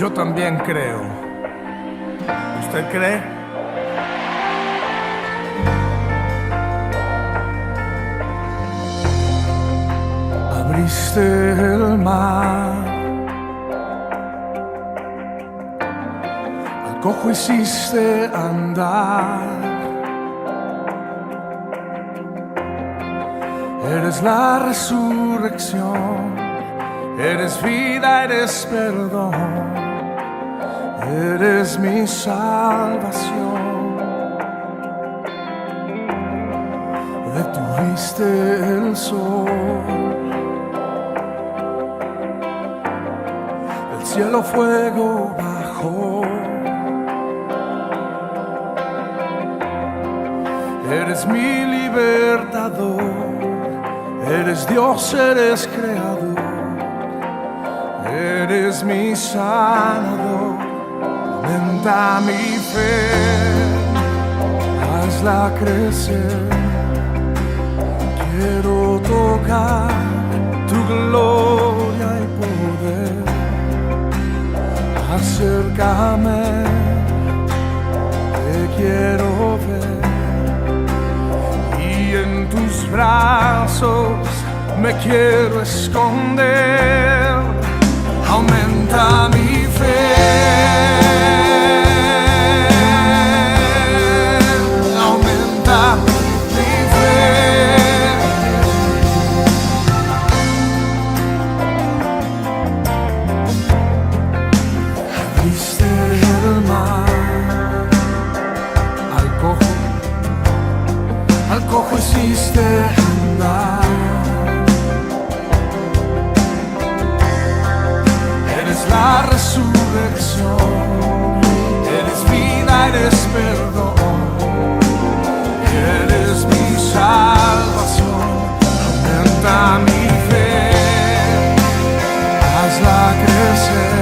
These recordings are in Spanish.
Yo también creo. ¿Usted cree? Abriste el mar, al cojo hiciste andar. Eres la resurrección, eres vida, eres perdón, eres mi salvación. Detuviste el sol, el cielo fuego bajó. Eres mi libertador, eres Dios, eres creador, eres mi sanador. Aumenta mi fe, hazla crecer. Quiero tocar tu gloria y poder. Acércame, te quiero ver. Y en tus brazos me quiero esconder. Aumenta mi fe, aumenta mi fe. Abriste el mar, al cojo hiciste andar. Eres la resurrección, eres vida, eres perdón, eres mi salvación. Aumenta mi fe, hazla crecer.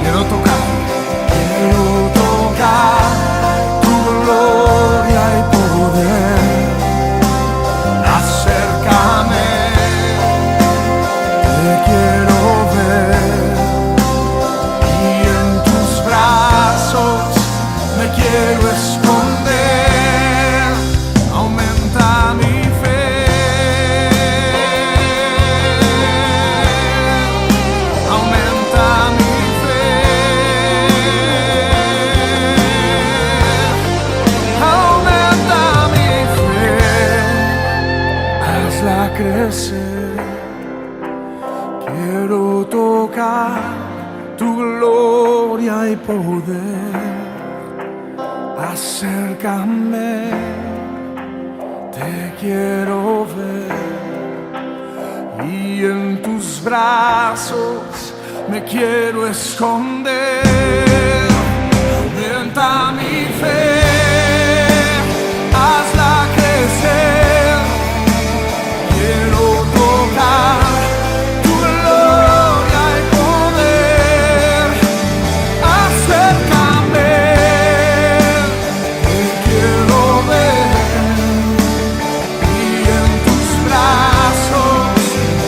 Quiero tocar tu gloria y poder. Acércame, te quiero ver. Y en tus brazos me quiero esconder. Aumenta mi fe, aumenta mi fe, aumenta mi fe. Hazla crecer. Quiero tocar tu gloria y poder. Acércame, te quiero ver. Y en tus brazos me quiero esconder. Aumenta mi fe, hazla crecer. Quiero tocar tu gloria y poder. Acércame, te quiero ver. Y en tus brazos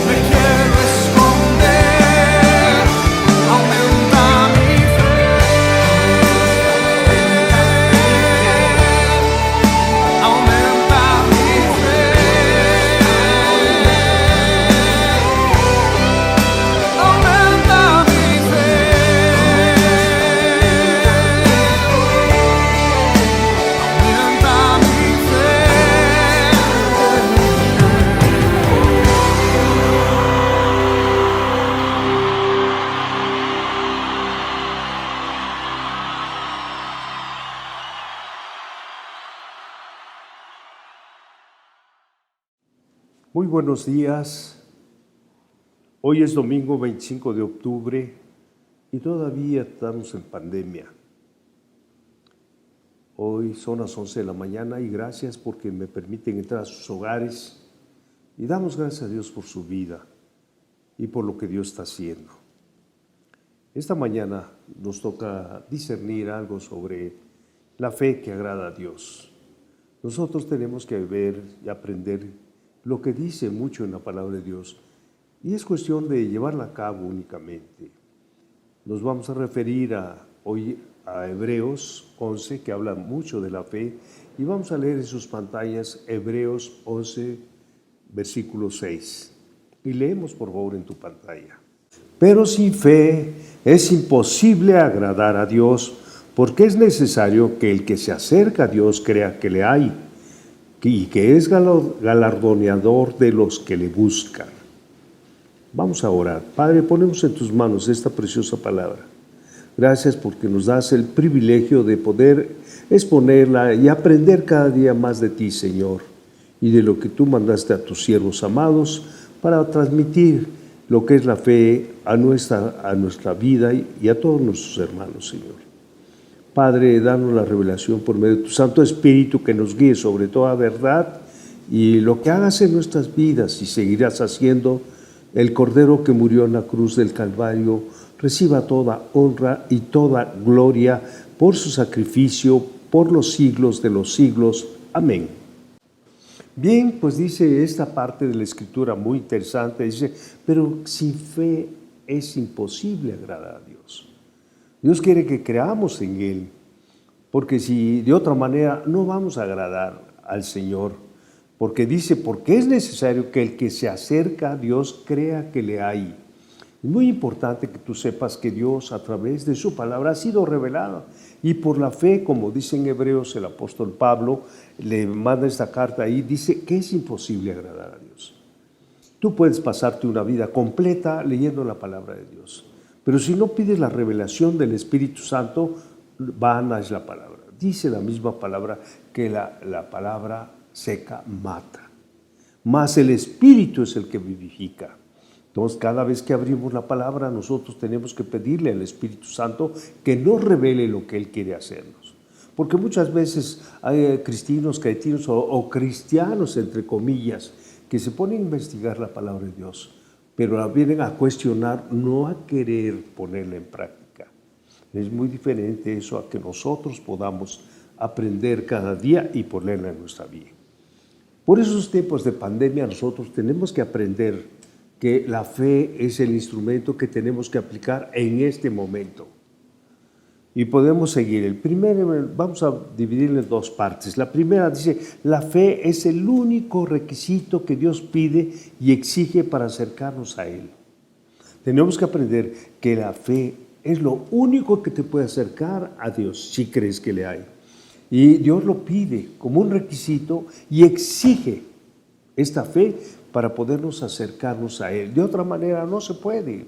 me quiero esconder. Aumenta mi fe, aumenta mi fe, aumenta mi fe, aumenta mi fe. Muy buenos días. Hoy es domingo 25 de octubre y todavía estamos en pandemia. Hoy son las 11 de la mañana y gracias porque me permiten entrar a sus hogares y damos gracias a Dios por su vida y por lo que Dios está haciendo. Esta mañana nos toca discernir algo sobre la fe que agrada a Dios. Nosotros tenemos que ver y aprender lo que dice mucho en la palabra de Dios y es cuestión de llevarla a cabo únicamente. Nos vamos a referir hoy a Hebreos 11, que habla mucho de la fe, y vamos a leer en sus pantallas Hebreos 11, versículo 6. Y leemos por favor en tu pantalla. Pero sin fe es imposible agradar a Dios, porque es necesario que el que se acerca a Dios crea que le hay y que es galardoneador de los que le buscan. Vamos a orar. Padre, ponemos en tus manos esta preciosa palabra. Gracias porque nos das el privilegio de poder exponerla y aprender cada día más de ti, Señor, y de lo que tú mandaste a tus siervos amados para transmitir lo que es la fe a nuestra vida y a todos nuestros hermanos, Señor. Padre, danos la revelación por medio de tu Santo Espíritu que nos guíe sobre toda verdad y lo que hagas en nuestras vidas y seguirás haciendo. El Cordero que murió en la cruz del Calvario reciba toda honra y toda gloria por su sacrificio por los siglos de los siglos. Amén. Bien, pues dice esta parte de la Escritura muy interesante, dice, pero sin fe es imposible agradar a Dios. Dios quiere que creamos en Él, porque si de otra manera no vamos a agradar al Señor, porque dice, porque es necesario que el que se acerca a Dios crea que le hay. Es muy importante que tú sepas que Dios a través de su palabra ha sido revelado y por la fe, como dice en Hebreos el apóstol Pablo, le manda esta carta ahí, dice que es imposible agradar a Dios. Tú puedes pasarte una vida completa leyendo la palabra de Dios, pero si no pides la revelación del Espíritu Santo, vana es la palabra. Dice la misma palabra que la palabra seca mata, mas el Espíritu es el que vivifica. Entonces, cada vez que abrimos la palabra, nosotros tenemos que pedirle al Espíritu Santo que nos revele lo que Él quiere hacernos. Porque muchas veces hay cristianos, caetinos o cristianos, entre comillas, que se ponen a investigar la palabra de Dios, pero la vienen a cuestionar, no a querer ponerla en práctica. Es muy diferente eso a que nosotros podamos aprender cada día y ponerla en nuestra vida. Por esos tiempos de pandemia nosotros tenemos que aprender que la fe es el instrumento que tenemos que aplicar en este momento. Y podemos seguir. El primero, vamos a dividirlo en dos partes. La primera dice, la fe es el único requisito que Dios pide y exige para acercarnos a Él. Tenemos que aprender que la fe es lo único que te puede acercar a Dios, si crees que le hay. Y Dios lo pide como un requisito y exige esta fe para podernos acercarnos a Él. De otra manera no se puede.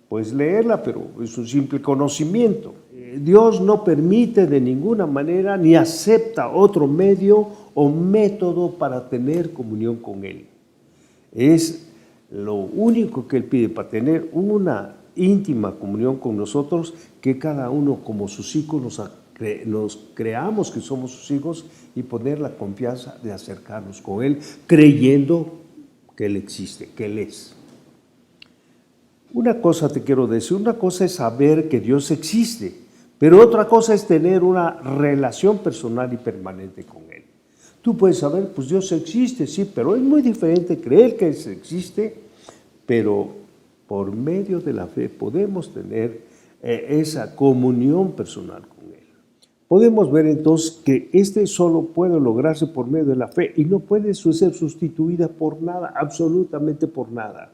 Puedes leerla, pero es un simple conocimiento. Dios no permite de ninguna manera ni acepta otro medio o método para tener comunión con Él. Es lo único que Él pide para tener una íntima comunión con nosotros, que cada uno como sus hijos nos creamos que somos sus hijos y poner la confianza de acercarnos con Él, creyendo que Él existe, que Él es. Una cosa te quiero decir, una cosa es saber que Dios existe, pero otra cosa es tener una relación personal y permanente con Él. Tú puedes saber, pues Dios existe, sí, pero es muy diferente creer que existe, pero por medio de la fe podemos tener esa comunión personal con Él. Podemos ver entonces que solo puede lograrse por medio de la fe y no puede ser sustituida por nada, absolutamente por nada.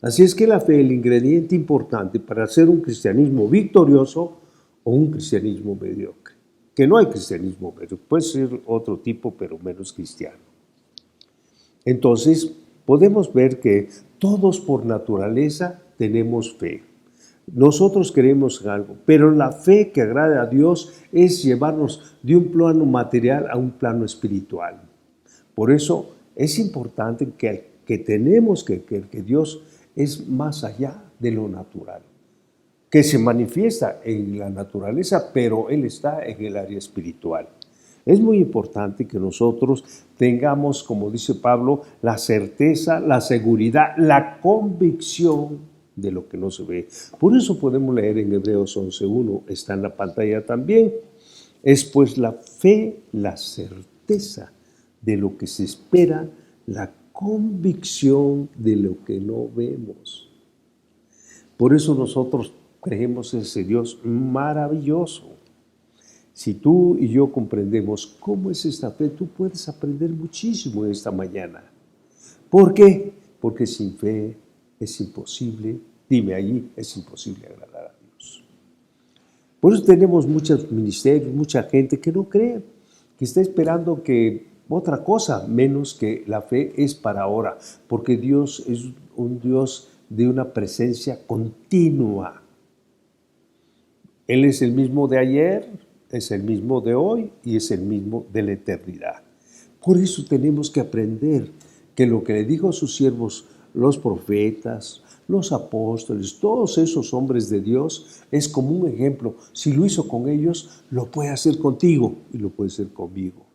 Así es que la fe es el ingrediente importante para hacer un cristianismo victorioso o un cristianismo mediocre. Que no hay cristianismo mediocre, puede ser otro tipo, pero menos cristiano. Entonces, podemos ver que todos por naturaleza tenemos fe. Nosotros creemos en algo, pero la fe que agrada a Dios es llevarnos de un plano material a un plano espiritual. Por eso es importante que tenemos que creer que Dios es más allá de lo natural, que se manifiesta en la naturaleza, pero Él está en el área espiritual. Es muy importante que nosotros tengamos, como dice Pablo, la certeza, la seguridad, la convicción de lo que no se ve. Por eso podemos leer en Hebreos 11:1, está en la pantalla también. Es pues la fe, la certeza de lo que se espera, la convicción de lo que no vemos. Por eso nosotros creemos en ese Dios maravilloso. Si tú y yo comprendemos cómo es esta fe, tú puedes aprender muchísimo en esta mañana. ¿Por qué? Porque sin fe es imposible, dime allí, es imposible agradar a Dios. Por eso tenemos muchos ministerios, mucha gente que no cree, que está esperando que otra cosa, menos que la fe es para ahora, porque Dios es un Dios de una presencia continua. Él es el mismo de ayer, es el mismo de hoy y es el mismo de la eternidad. Por eso tenemos que aprender que lo que le dijo a sus siervos, los profetas, los apóstoles, todos esos hombres de Dios, es como un ejemplo. Si lo hizo con ellos, lo puede hacer contigo y lo puede hacer conmigo.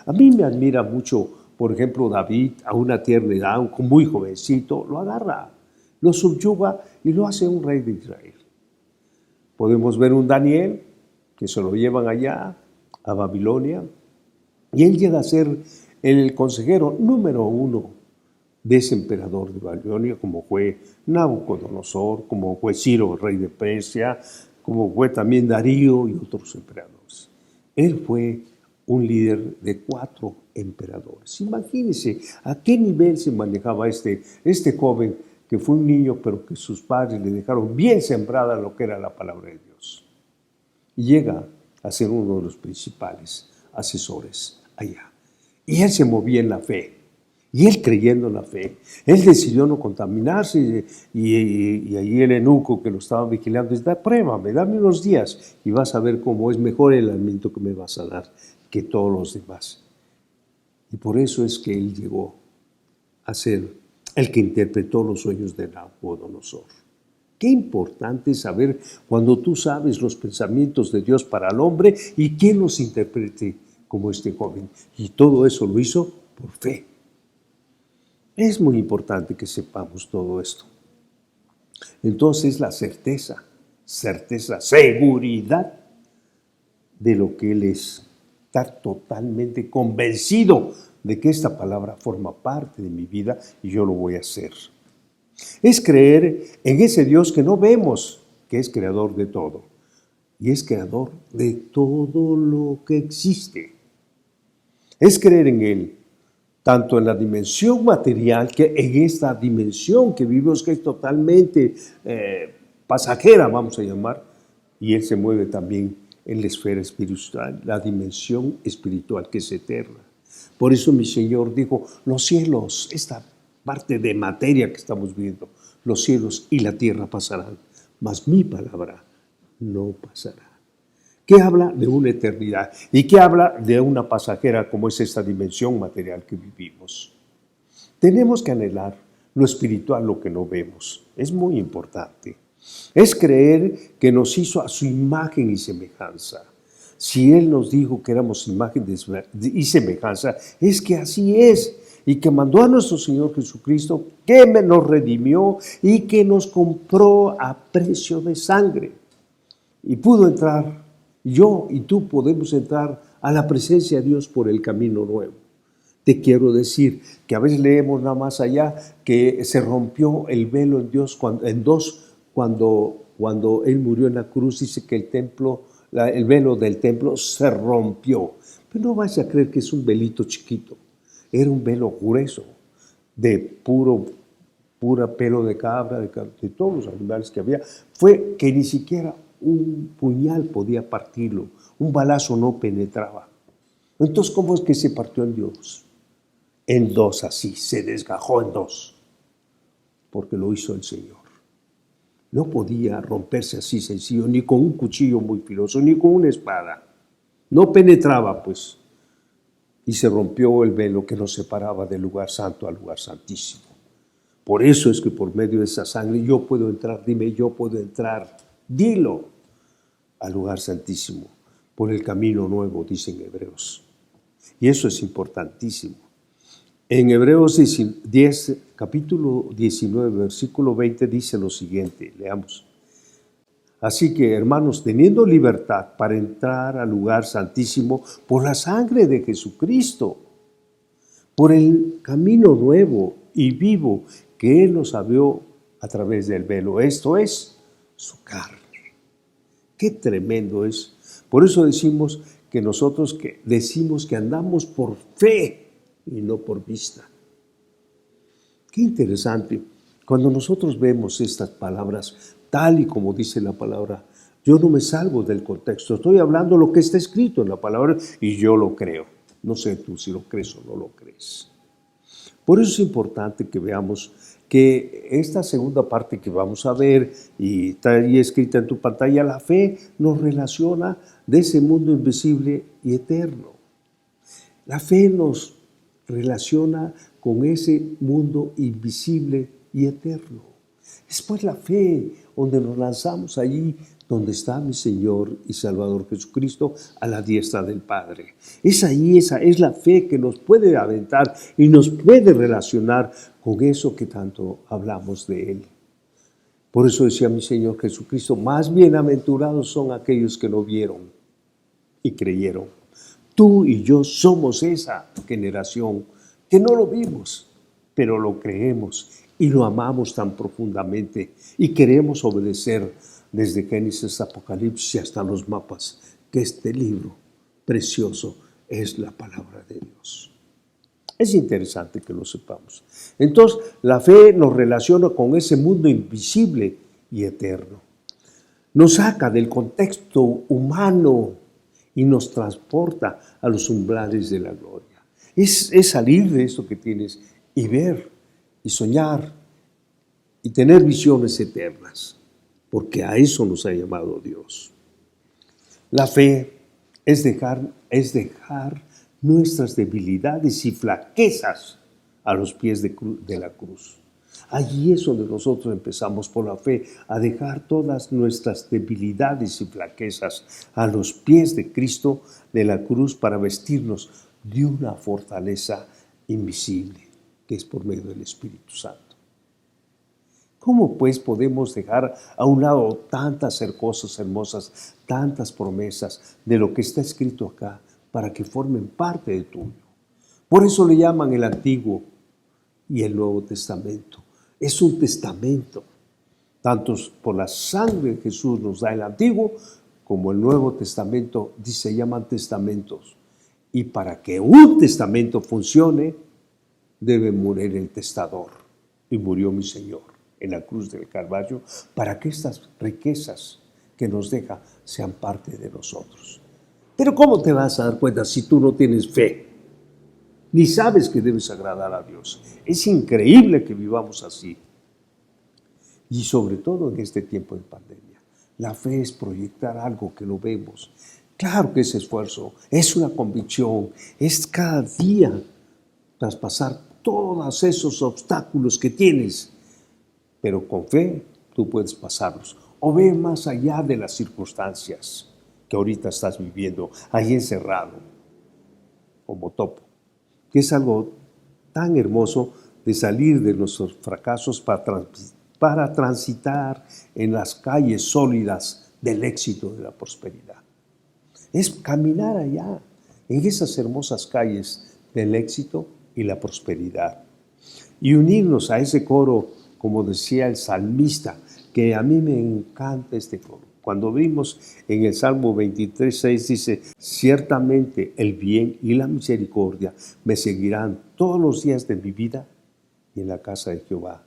A mí me admira mucho, por ejemplo, David, a una tierna edad, muy jovencito, lo agarra, lo subyuga y lo hace un rey de Israel. Podemos ver un Daniel, que se lo llevan allá a Babilonia, y él llega a ser el consejero número 1 de ese emperador de Babilonia, como fue Nabucodonosor, como fue Ciro, el rey de Persia, como fue también Darío y otros emperadores. Él fue un líder de 4 emperadores. Imagínense a qué nivel se manejaba este joven, que fue un niño, pero que sus padres le dejaron bien sembrada lo que era la palabra de Dios. Y llega a ser uno de los principales asesores allá. Y él se movía en la fe. Y él creyendo en la fe. Él decidió no contaminarse. Y ahí el eunuco que lo estaba vigilando dice, pruébame, dame unos días y vas a ver cómo es mejor el alimento que me vas a dar que todos los demás. Y por eso es que él llegó a ser el que interpretó los sueños de Nabucodonosor. Qué importante es saber cuando tú sabes los pensamientos de Dios para el hombre y quién los interprete como este joven. Y todo eso lo hizo por fe. Es muy importante que sepamos todo esto. Entonces la certeza, seguridad de lo que él es. Estar totalmente convencido de que esta palabra forma parte de mi vida y yo lo voy a hacer. Es creer en ese Dios que no vemos, que es creador de todo. Y es creador de todo lo que existe. Es creer en Él, tanto en la dimensión material, que en esta dimensión que vivimos, que es totalmente pasajera, vamos a llamar, y Él se mueve también en la esfera espiritual, la dimensión espiritual que es eterna. Por eso mi Señor dijo, los cielos, esta parte de materia que estamos viendo, los cielos y la tierra pasarán, mas mi palabra no pasará. ¿Qué habla de una eternidad? ¿Y qué habla de una pasajera como es esta dimensión material que vivimos? Tenemos que anhelar lo espiritual, lo que no vemos. Es muy importante. Es creer que nos hizo a su imagen y semejanza. Si Él nos dijo que éramos imagen y semejanza, es que así es. Y que mandó a nuestro Señor Jesucristo, que nos redimió y que nos compró a precio de sangre. Y pudo entrar, yo y tú podemos entrar a la presencia de Dios por el camino nuevo. Te quiero decir que a veces leemos nada más allá que se rompió el velo en Dios en dos cuando Él murió en la cruz, dice que el velo del templo se rompió. Pero no vas a creer que es un velito chiquito. Era un velo grueso, de pura pelo de cabra, de todos los animales que había. Fue que ni siquiera un puñal podía partirlo, un balazo no penetraba. Entonces, ¿cómo es que se partió en Dios? En dos así, se desgajó en dos, porque lo hizo el Señor. No podía romperse así sencillo, ni con un cuchillo muy filoso, ni con una espada. No penetraba, pues. Y se rompió el velo que nos separaba del lugar santo al lugar santísimo. Por eso es que por medio de esa sangre yo puedo entrar, dime, yo puedo entrar, dilo, al lugar santísimo, por el camino nuevo, dicen Hebreos. Y eso es importantísimo. En Hebreos 10, capítulo 19, versículo 20 dice lo siguiente, leamos. Así que, hermanos, teniendo libertad para entrar al lugar santísimo por la sangre de Jesucristo, por el camino nuevo y vivo que Él nos abrió a través del velo, esto es, su carne. Qué tremendo es. Por eso decimos que nosotros decimos que andamos por fe y no por vista. Qué interesante. Cuando nosotros vemos estas palabras, tal y como dice la palabra, yo no me salgo del contexto. Estoy hablando lo que está escrito en la palabra y yo lo creo. No sé tú si lo crees o no lo crees. Por eso es importante que veamos que esta segunda parte que vamos a ver, y está ahí escrita en tu pantalla, la fe nos relaciona de ese mundo invisible y eterno. La fe nos relaciona con ese mundo invisible y eterno. Es pues la fe donde nos lanzamos allí donde está mi Señor y Salvador Jesucristo a la diestra del Padre. Esa es la fe que nos puede aventar y nos puede relacionar con eso que tanto hablamos de Él. Por eso decía mi Señor Jesucristo, más bienaventurados son aquellos que no vieron y creyeron. Tú y yo somos esa generación que no lo vimos, pero lo creemos y lo amamos tan profundamente y queremos obedecer desde Génesis, Apocalipsis hasta los mapas, que este libro precioso es la palabra de Dios. Es interesante que lo sepamos. Entonces, la fe nos relaciona con ese mundo invisible y eterno. Nos saca del contexto humano y nos transporta a los umbrales de la gloria. Es salir de esto que tienes y ver y soñar y tener visiones eternas, porque a eso nos ha llamado Dios. La fe es dejar nuestras debilidades y flaquezas a los pies de la cruz. Allí es donde nosotros empezamos por la fe, a dejar todas nuestras debilidades y flaquezas a los pies de Cristo de la cruz para vestirnos de una fortaleza invisible, que es por medio del Espíritu Santo. ¿Cómo pues podemos dejar a un lado tantas cosas hermosas, tantas promesas de lo que está escrito acá para que formen parte de tuyo? Por eso le llaman el Antiguo y el Nuevo Testamento. Es un testamento. Tanto por la sangre de Jesús nos da el Antiguo como el Nuevo Testamento, se llaman testamentos. Y para que un testamento funcione, debe morir el testador. Y murió mi Señor en la cruz del Calvario, para que estas riquezas que nos deja sean parte de nosotros. Pero ¿cómo te vas a dar cuenta si tú no tienes fe? Ni sabes que debes agradar a Dios. Es increíble que vivamos así. Y sobre todo en este tiempo de pandemia. La fe es proyectar algo que no vemos. Claro que es esfuerzo, es una convicción, es cada día traspasar todos esos obstáculos que tienes. Pero con fe tú puedes pasarlos o ver más allá de las circunstancias que ahorita estás viviendo, ahí encerrado, como topo, que es algo tan hermoso de salir de nuestros fracasos para transitar en las calles sólidas del éxito de la prosperidad. Es caminar allá, en esas hermosas calles del éxito y la prosperidad, y unirnos a ese coro, como decía el salmista, que a mí me encanta este coro. Cuando vimos en el Salmo 23:6 dice, ciertamente el bien y la misericordia me seguirán todos los días de mi vida y en la casa de Jehová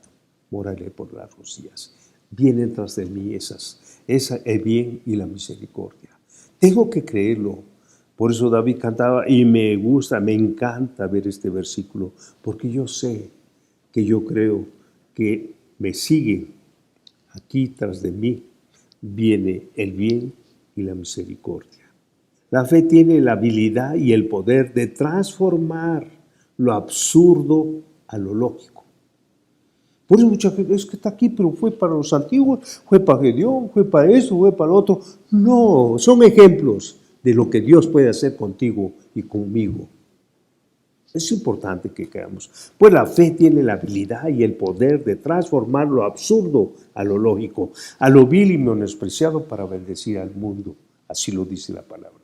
moraré por largos días. Vienen tras de mí el bien y la misericordia. Tengo que creerlo. Por eso David cantaba y me encanta ver este versículo, porque yo sé que yo creo que me siguen aquí tras de mí, viene el bien y la misericordia. La fe tiene la habilidad y el poder de transformar lo absurdo a lo lógico. Por eso mucha gente es que está aquí, pero fue para los antiguos, fue para Gedeón, fue para eso, fue para lo otro. No, son ejemplos de lo que Dios puede hacer contigo y conmigo. Es importante que creamos, pues la fe tiene la habilidad y el poder de transformar lo absurdo a lo lógico, a lo vil y menospreciado para bendecir al mundo. Así lo dice la palabra.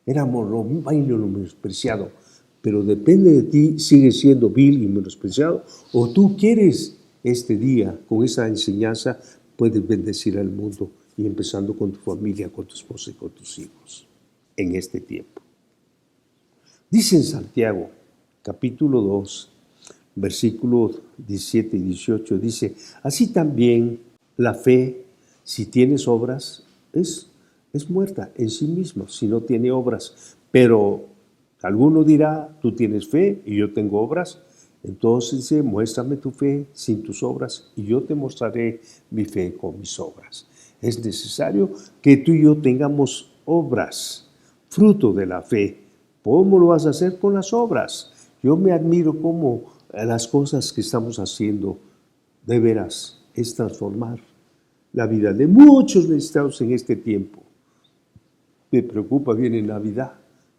Éramos lo vil y lo menospreciado, pero depende de ti, sigue siendo vil y menospreciado, o tú quieres este día, con esa enseñanza, puedes bendecir al mundo y empezando con tu familia, con tu esposa y con tus hijos en este tiempo. Dice en Santiago, capítulo 2, versículos 17 y 18, dice, así también la fe, si tienes obras, es muerta en sí misma, si no tiene obras. Pero alguno dirá, tú tienes fe y yo tengo obras. Entonces dice, muéstrame tu fe sin tus obras y yo te mostraré mi fe con mis obras. Es necesario que tú y yo tengamos obras, fruto de la fe. ¿Cómo lo vas a hacer? Con las obras. Yo me admiro cómo las cosas que estamos haciendo de veras es transformar la vida de muchos necesitados en este tiempo. Me preocupa, viene Navidad,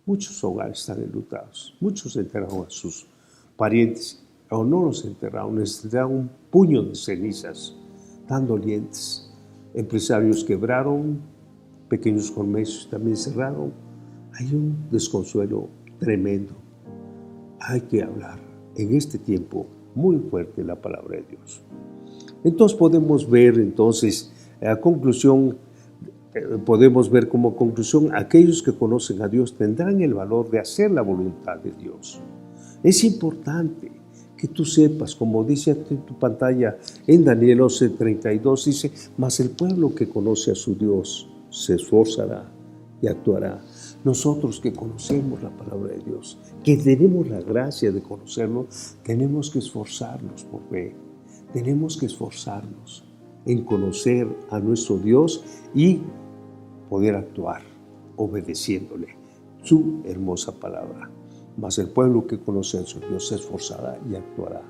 muchos hogares están enlutados, muchos enterraron a sus parientes, o no los enterraron, les enterraron un puño de cenizas, tan dolientes. Empresarios quebraron, pequeños comercios también cerraron. Hay un desconsuelo tremendo. Hay que hablar en este tiempo muy fuerte la palabra de Dios. Entonces podemos ver, a conclusión, podemos ver como conclusión, aquellos que conocen a Dios tendrán el valor de hacer la voluntad de Dios. Es importante que tú sepas, como dice en tu pantalla en Daniel 11:32, dice, mas el pueblo que conoce a su Dios se esforzará y actuará. Nosotros que conocemos la palabra de Dios, que tenemos la gracia de conocerlo, tenemos que esforzarnos por fe. Tenemos que esforzarnos en conocer a nuestro Dios y poder actuar obedeciéndole su hermosa palabra. Mas el pueblo que conoce a su Dios se esforzará y actuará.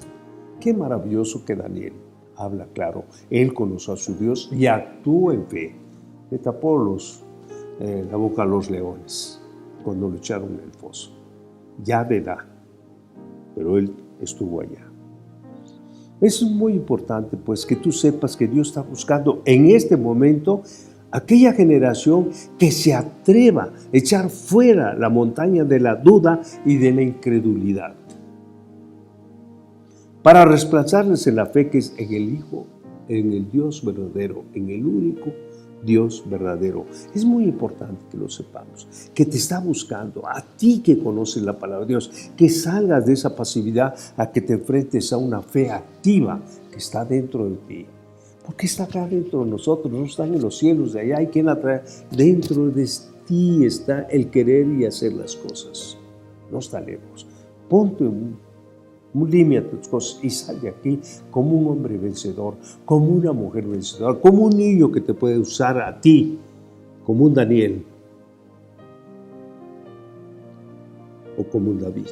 Qué maravilloso que Daniel habla claro. Él conoció a su Dios y actuó en fe. Le tapó la boca a los leones cuando lo echaron en el foso. Ya de edad, pero él estuvo allá. Es muy importante, pues, que tú sepas que Dios está buscando en este momento aquella generación que se atreva a echar fuera la montaña de la duda y de la incredulidad, para desplazarles en la fe que es en el Hijo, en el Dios verdadero, en el único Dios verdadero. Es muy importante que lo sepamos, que te está buscando, a ti que conoces la palabra de Dios, que salgas de esa pasividad a que te enfrentes a una fe activa que está dentro de ti. Porque está acá dentro de nosotros, no está en los cielos de allá, hay quien la trae. Dentro de ti está el querer y hacer las cosas. No está lejos. Ponte un límite a tus cosas y sal de aquí como un hombre vencedor, como una mujer vencedora, como un niño que te puede usar a ti, como un Daniel o como un David.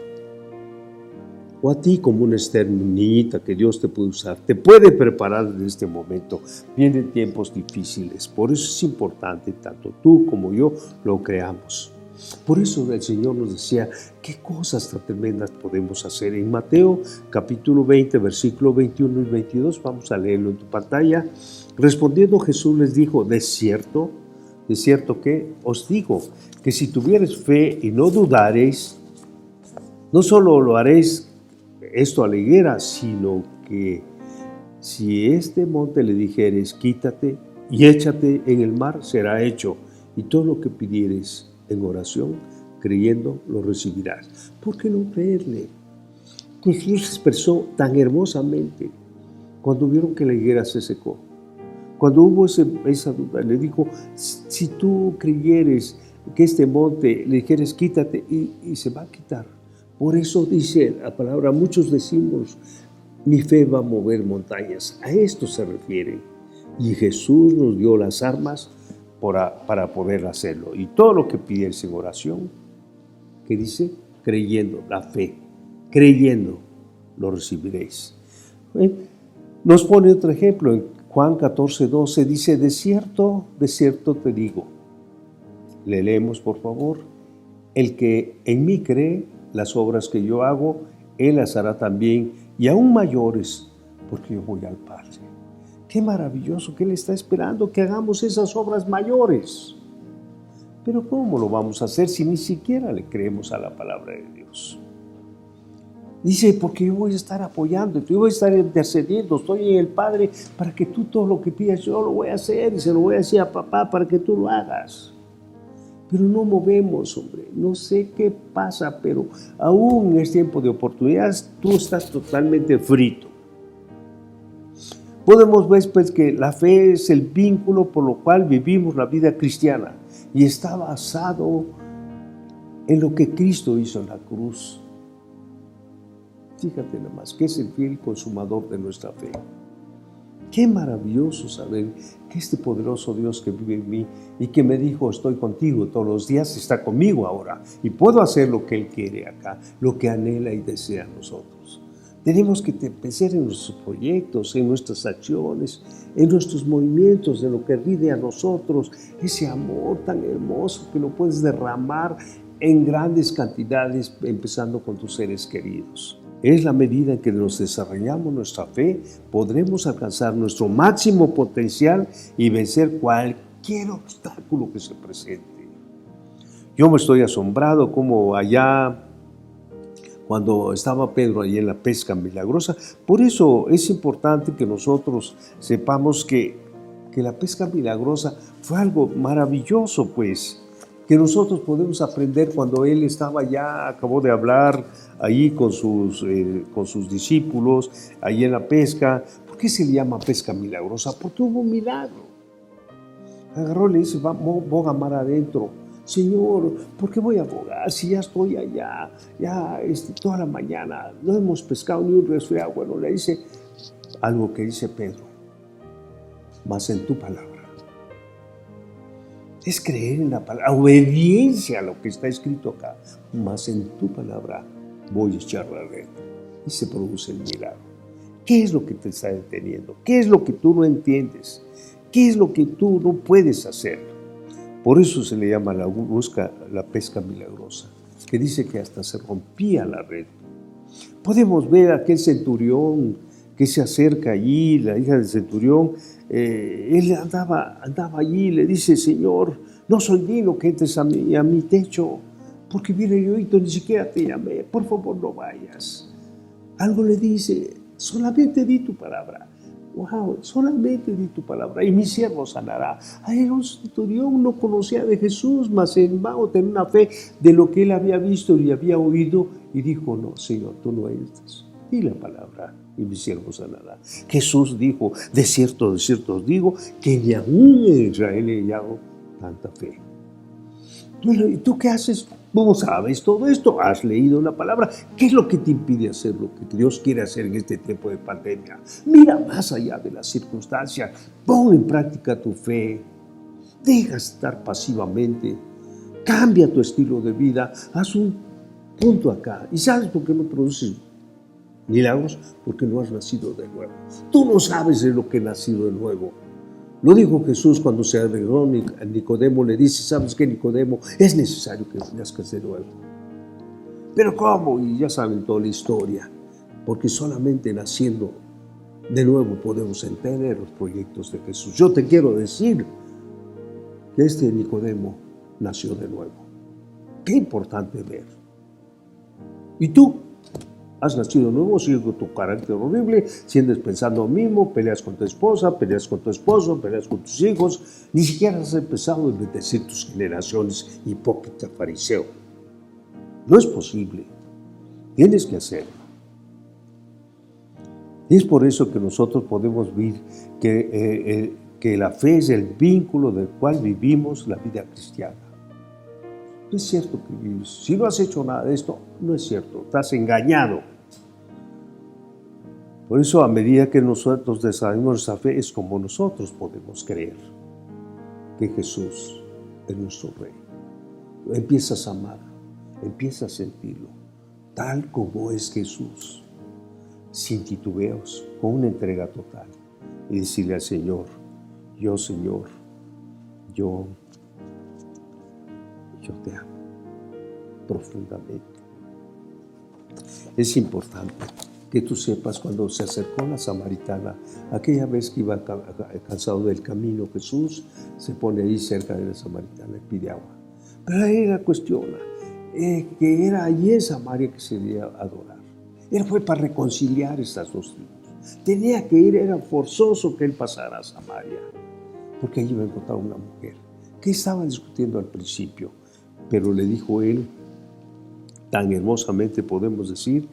O a ti como una Esther, niñita que Dios te puede usar, te puede preparar en este momento. Vienen tiempos difíciles, por eso es importante, tanto tú como yo lo creamos. Por eso el Señor nos decía, qué cosas tan tremendas podemos hacer. En Mateo capítulo 20, versículo 21 y 22, vamos a leerlo en tu pantalla. Respondiendo Jesús les dijo, de cierto que os digo, que si tuviereis fe y no dudareis, no solo lo haréis esto a la higuera, sino que si este monte le dijeres, quítate y échate en el mar, será hecho, y todo lo que pidieres en oración, creyendo, lo recibirás. ¿Por qué no creerle? Jesús se expresó tan hermosamente cuando vieron que la higuera se secó. Cuando hubo esa duda, le dijo, si tú creyeres que este monte le dijeres, quítate, y se va a quitar. Por eso dice la palabra, muchos decimos, mi fe va a mover montañas. A esto se refiere. Y Jesús nos dio las armas para poder hacerlo. Y todo lo que pides en oración, ¿qué dice? Creyendo, la fe. Creyendo, lo recibiréis. Nos pone otro ejemplo. En Juan 14:12 dice, de cierto te digo. Le leemos, por favor. El que en mí cree, las obras que yo hago, Él las hará también, y aún mayores, porque yo voy al Padre. Qué maravilloso que Él está esperando que hagamos esas obras mayores. Pero ¿cómo lo vamos a hacer si ni siquiera le creemos a la palabra de Dios? Dice, porque yo voy a estar apoyando, yo voy a estar intercediendo, estoy en el Padre para que tú todo lo que pidas, yo lo voy a hacer y se lo voy a decir a papá para que tú lo hagas. Pero no movemos, hombre, no sé qué pasa, pero aún en este tiempo de oportunidades tú estás totalmente frito. Podemos ver pues que la fe es el vínculo por lo cual vivimos la vida cristiana y está basado en lo que Cristo hizo en la cruz. Fíjate nada más, que es el fiel consumador de nuestra fe. Qué maravilloso saber que este poderoso Dios que vive en mí y que me dijo, estoy contigo todos los días, está conmigo ahora y puedo hacer lo que Él quiere acá, lo que anhela y desea en nosotros. Tenemos que pensar en nuestros proyectos, en nuestras acciones, en nuestros movimientos, en lo que rinde a nosotros, ese amor tan hermoso que lo puedes derramar en grandes cantidades, empezando con tus seres queridos. Es la medida en que nos desarrollamos nuestra fe, podremos alcanzar nuestro máximo potencial y vencer cualquier obstáculo que se presente. Yo me estoy asombrado como allá, cuando estaba Pedro ahí en la pesca milagrosa, por eso es importante que nosotros sepamos que la pesca milagrosa fue algo maravilloso, pues, que nosotros podemos aprender cuando él estaba ya, acabó de hablar ahí con sus discípulos, ahí en la pesca. ¿Por qué se le llama pesca milagrosa? Porque hubo un milagro. Agarró y le dice, boga mar adentro. Señor, ¿por qué voy a bogar si ya estoy allá? Ya toda la mañana no hemos pescado ni un resfriado. Bueno, le dice algo que dice Pedro, mas en tu palabra. Es creer en la palabra, obediencia a lo que está escrito acá. Mas en tu palabra voy a echar la red. Y se produce el milagro. ¿Qué es lo que te está deteniendo? ¿Qué es lo que tú no entiendes? ¿Qué es lo que tú no puedes hacer? Por eso se le llama la pesca milagrosa, que dice que hasta se rompía la red. Podemos ver a aquel centurión que se acerca allí, la hija del centurión, él andaba allí y le dice, Señor, no soy digno que entres a mi techo, porque viene yo y ni siquiera te llamé, por favor no vayas. Algo le dice, solamente di tu palabra. Wow, solamente di tu palabra y mi siervo sanará. Era un centurión, no conocía de Jesús, mas sin embargo tenía una fe de lo que él había visto y había oído y dijo, no, Señor, tú no entras. Di la palabra y mi siervo sanará. Jesús dijo, de cierto os digo, que ni aún en Israel he hallado tanta fe. Bueno, ¿y tú qué haces? ¿Cómo sabes todo esto? ¿Has leído la palabra? ¿Qué es lo que te impide hacer lo que Dios quiere hacer en este tiempo de pandemia? Mira más allá de las circunstancias. Pon en práctica tu fe. Deja estar pasivamente. Cambia tu estilo de vida. Haz un punto acá. ¿Y sabes por qué no produces milagros? Porque no has nacido de nuevo. Tú no sabes de lo que he nacido de nuevo. Lo dijo Jesús cuando se arregló a Nicodemo, le dice, ¿sabes qué, Nicodemo? Es necesario que nazcas de nuevo. ¿Pero cómo? Y ya saben toda la historia, porque solamente naciendo de nuevo podemos entender los proyectos de Jesús. Yo te quiero decir que este Nicodemo nació de nuevo. Qué importante ver. ¿Y tú? Has nacido nuevo, sigues con tu carácter horrible, sigues pensando lo mismo, peleas con tu esposa, peleas con tu esposo, peleas con tus hijos, ni siquiera has empezado a bendecir tus generaciones, hipócrita fariseo. No es posible, tienes que hacerlo. Y es por eso que nosotros podemos ver que la fe es el vínculo del cual vivimos la vida cristiana. No es cierto que si no has hecho nada de esto, no es cierto, estás engañado. Por eso, a medida que nosotros desarrollamos nuestra fe, es como nosotros podemos creer que Jesús es nuestro Rey. Empiezas a amar, empiezas a sentirlo, tal como es Jesús, sin titubeos, con una entrega total. Y decirle al Señor, Señor, yo te amo profundamente. Es importante que tú sepas cuando se acercó la samaritana, aquella vez que iba cansado del camino, Jesús se pone ahí cerca de la samaritana y pide agua. Pero ella cuestiona que era allí en Samaria que se debía adorar. Él fue para reconciliar estas dos tribus. Tenía que ir, era forzoso que él pasara a Samaria, porque allí iba a encontrar una mujer que estaba discutiendo al principio, pero le dijo él, tan hermosamente podemos decir,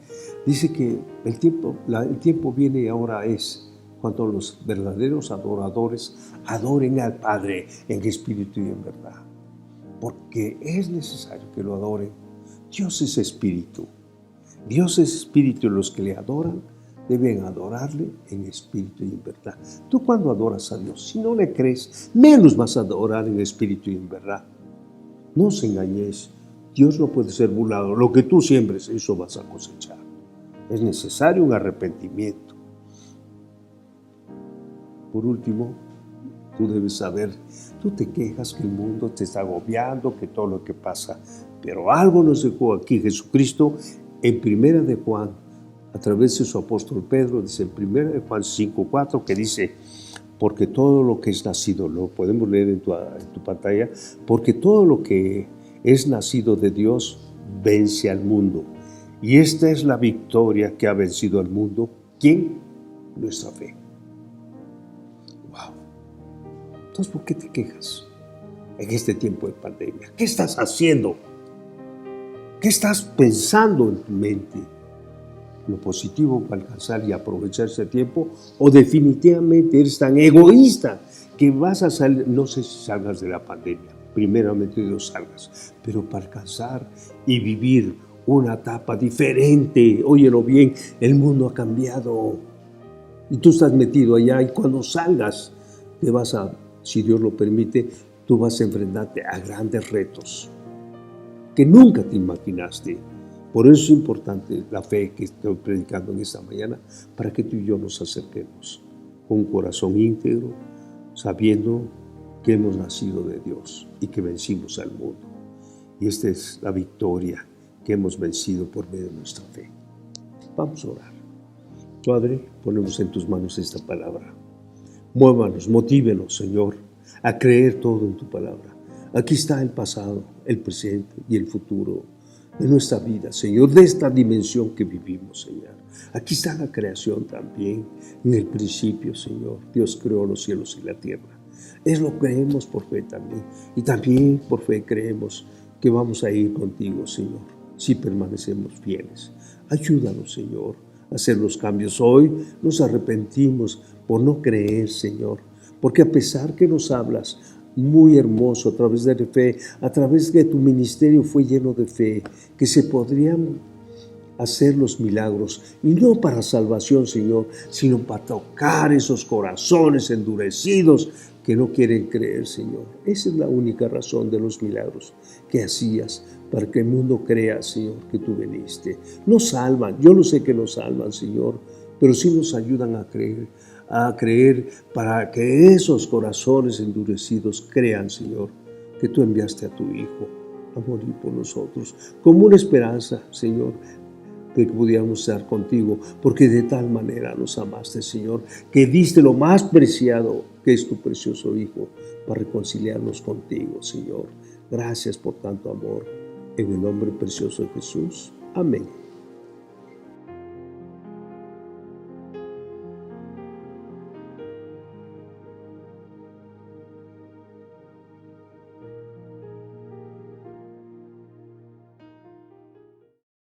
dice que el tiempo viene y ahora es cuando los verdaderos adoradores adoren al Padre en espíritu y en verdad, porque es necesario que lo adoren. Dios es espíritu. Dios es espíritu y los que le adoran deben adorarle en espíritu y en verdad. Tú cuando adoras a Dios, si no le crees, menos vas a adorar en espíritu y en verdad. No os engañéis, Dios no puede ser burlado. Lo que tú siembres, eso vas a cosechar. Es necesario un arrepentimiento. Por último, tú debes saber, tú te quejas que el mundo te está agobiando, que todo lo que pasa, pero algo nos dejó aquí Jesucristo en Primera de Juan, a través de su apóstol Pedro, dice en Primera de Juan 5:4, que dice, porque todo lo que es nacido, lo podemos leer en tu pantalla, porque todo lo que es nacido de Dios vence al mundo. Y esta es la victoria que ha vencido al mundo. ¿Quién? Nuestra fe. Wow. Entonces, ¿por qué te quejas en este tiempo de pandemia? ¿Qué estás haciendo? ¿Qué estás pensando en tu mente? ¿Lo positivo para alcanzar y aprovechar ese tiempo? ¿O definitivamente eres tan egoísta que vas a salir? No sé si salgas de la pandemia, primeramente Dios salgas, pero para alcanzar y vivir una etapa diferente. Óyelo bien, el mundo ha cambiado y tú estás metido allá, y cuando salgas te vas a, si Dios lo permite, tú vas a enfrentarte a grandes retos que nunca te imaginaste. Por eso es importante la fe que estoy predicando en esta mañana, para que tú y yo nos acerquemos con un corazón íntegro, sabiendo que hemos nacido de Dios y que vencimos al mundo. Y esta es la victoria que hemos vencido por medio de nuestra fe. Vamos a orar. Padre, ponemos en tus manos esta palabra. Muévanos, motívenos, Señor, a creer todo en tu palabra. Aquí está el pasado, el presente y el futuro de nuestra vida, Señor, de esta dimensión que vivimos, Señor. Aquí está la creación también. En el principio, Señor, Dios creó los cielos y la tierra. Es lo que creemos por fe también. Y también por fe creemos que vamos a ir contigo, Señor, si permanecemos fieles. Ayúdanos, Señor, a hacer los cambios. Hoy nos arrepentimos por no creer, Señor, porque a pesar que nos hablas muy hermoso a través de la fe, a través de tu ministerio fue lleno de fe, que se podrían hacer los milagros, y no para salvación, Señor, sino para tocar esos corazones endurecidos que no quieren creer, Señor. Esa es la única razón de los milagros que hacías, para que el mundo crea, Señor, que tú viniste. Nos salvan, yo no sé que nos salvan, Señor, pero sí nos ayudan a creer para que esos corazones endurecidos crean, Señor, que tú enviaste a tu Hijo a morir por nosotros, como una esperanza, Señor, de que pudiéramos estar contigo, porque de tal manera nos amaste, Señor, que diste lo más preciado, que es tu precioso Hijo, para reconciliarnos contigo, Señor. Gracias por tanto amor, en el nombre precioso de Jesús. Amén.